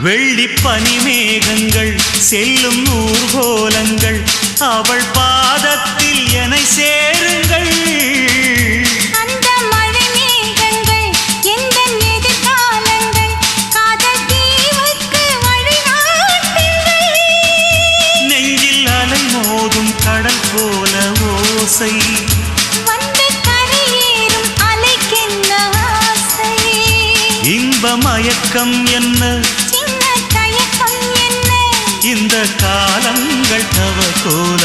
வெள்ளி பனிமேகங்கள் செல்லும் ஊர்கோலங்கள் அவள் பாதத்தில் என்னை சேருங்கள். அந்த மழை மேகங்கள் எந்த எதிர்காலங்கள் காதல் தீவுக்கு வழிகாட்டுங்கள். நெஞ்சில் அலை மோதும் கடல் போல ஓசை வந்து கரையேறும் அலைக்கென்ன ஆசை. இன்ப மயக்கம் என்ன சின்ன தயக்கம் என்ன இந்த காலங்கள் தவ கோல